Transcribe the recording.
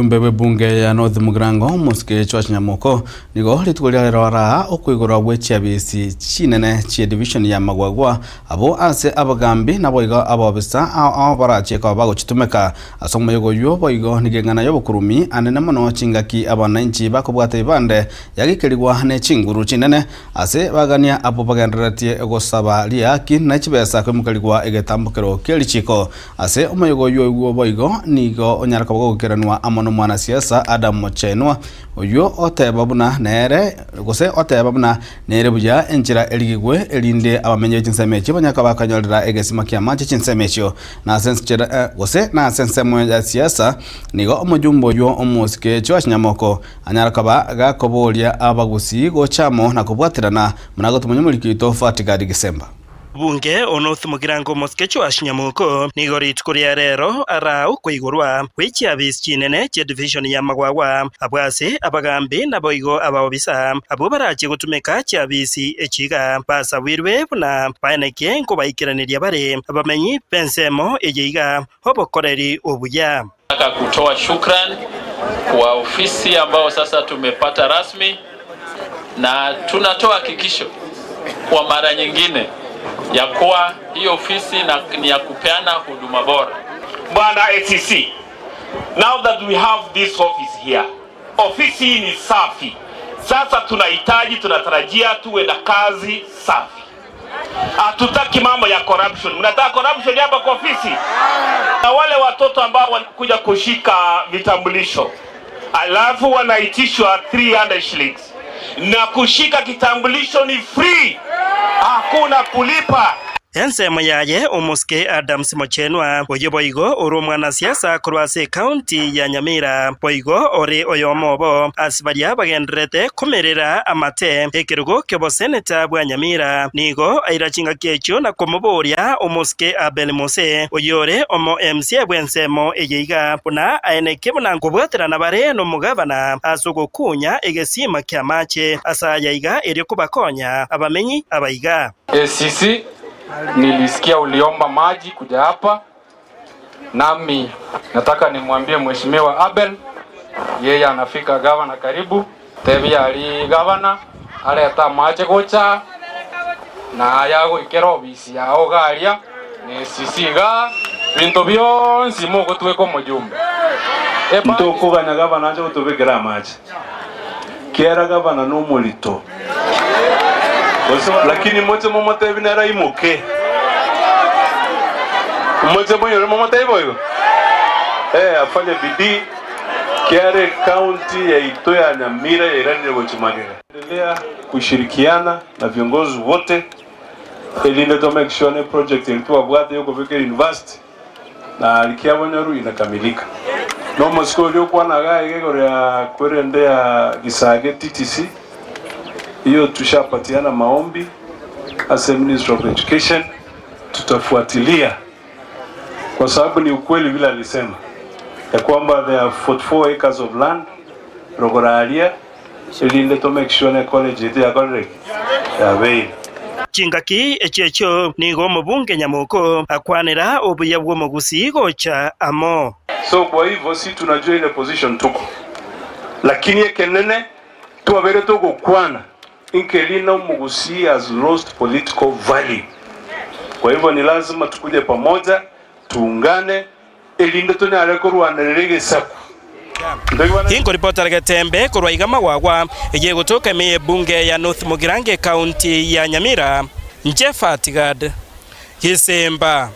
Mbebe bunge ya North Mugirango Muske Church Nyamoko nigo ritugoria rora okwigura gwechia bisi chinene chi division ya Magwagwa abo ase abagambi nabo igo abobisa ao barache ka bago chitumeka asongmo yogo yo boigo nigengana yo bukurumi anene mono chingaki abananchi bakobwate ibande yagikerigwa ne chinguru chinene ase bagania abo bagendratie gosaba liaki na chibesa kwemukaligwa egetambukero kelichiko ase omoyogo yo boigo nigo onyaraka bago keranwa amono mwana siasa Adam Mochenwa oyo otebabuna nere buja enjira eligwe elinde abamenye chinsemechi banyaka bakanyolera egesima kyama chinsemecho na sense na sense ya siasa nigo omujumbo yo omusike Church Nyamoko anyarakaba gakobolia abagusi go chamo na kubwatirana munago tumunyumulikito fatigadi December. Bunge North Mugirango Muske Church Nyamoko nigorit kuria rero arau kwigurwa wichia bisi chinene che division ya Magwagwa abwase abagambi naboigo abobisa abo barache gutumeka cha bisi echiga basa wirwe buna paeneke ngo baikiraniria bare abamenyi pensemo ejiga hobokoreri obuya. Nataka kutoa shukrani kwa ofisi ambao sasa tumepata rasmi na tunatoa hakikisho kwa mara nyingine ya kuwa hiyo ofisi ni ya kupeana huduma bora. Bwana ACC, now that we have this office here, ofisi ni safi. Sasa tunatarajia tuwe na kazi safi. Hatutaki mambo ya corruption. Mnataka corruption hapa kwa ofisi? Na wale watoto ambao wanakuja kushika vitambulisho, alafu wanaitishwa 300 shillings. Na kushika kitambulisho ni free. Hakuna kulipa. Ensemo yaye omuske Adam Mochenwa oyo boigo oro mwana siasa kurwase county ya Nyamira boigo ore oyomobo asibaria bagendrete komerera amate ekirugo kebo senator bwa Nyamira nigo airachinga kecho na komoboria omuske Abel Mose oyore omo MC bwensemo eyiga puna aeneke buna ngobwaterana bare no mugabana asugo kunya egesima kyamache asayaiga eri kubakonya abamenyi abaiga. ACC nilisikia uliomba maji kuja hapa, nami nataka nimwambie mheshimiwa Abel, yeye anafika gavana karibu tebia ali gavana aleta maji gocha na yago ikero bisi yao garia ni sisiga bintu byonsi mugo tweko mujumbe ntokuganya gavana nje utubekera maji kera gavana no mulito lakini mote momote binara imuke mote moyo momote boyo afanye bidii kiare county ya Itoya Nyamira ya Irani Gochimagera endelea kushirikiana na viongozi wote ili to make sure project ilikuwa bwate yuko vike university na likiabonyaru inakamilika no mosiko lyokuwa na gae ya kwerendea Gisage TTC hiyo tushapatiana maombi as a Minister of Education, tutafuatilia kwa sababu ni ukweli vile alisema ya kwamba there are 44 acres of land rogoralia ili to make sure na college yetu ya college ya bei chingaki echecho nigo mubunge Nyamoko akwanira obuya bwo mugusi gocha amo. So kwa hivyo si tunajua ile position tuko, lakini ekenene tuwabere tuko kwana Inkelina Mugusi has lost political value. Kwa hivyo ni lazima tukuje pamoja, tuungane, elinde tunyareko ruanelege saku. Hingo reporter Getembe kurwaiga Magwagwa eye gutoka me bunge ya North Mugirango County ya Nyamira Fatigadi December.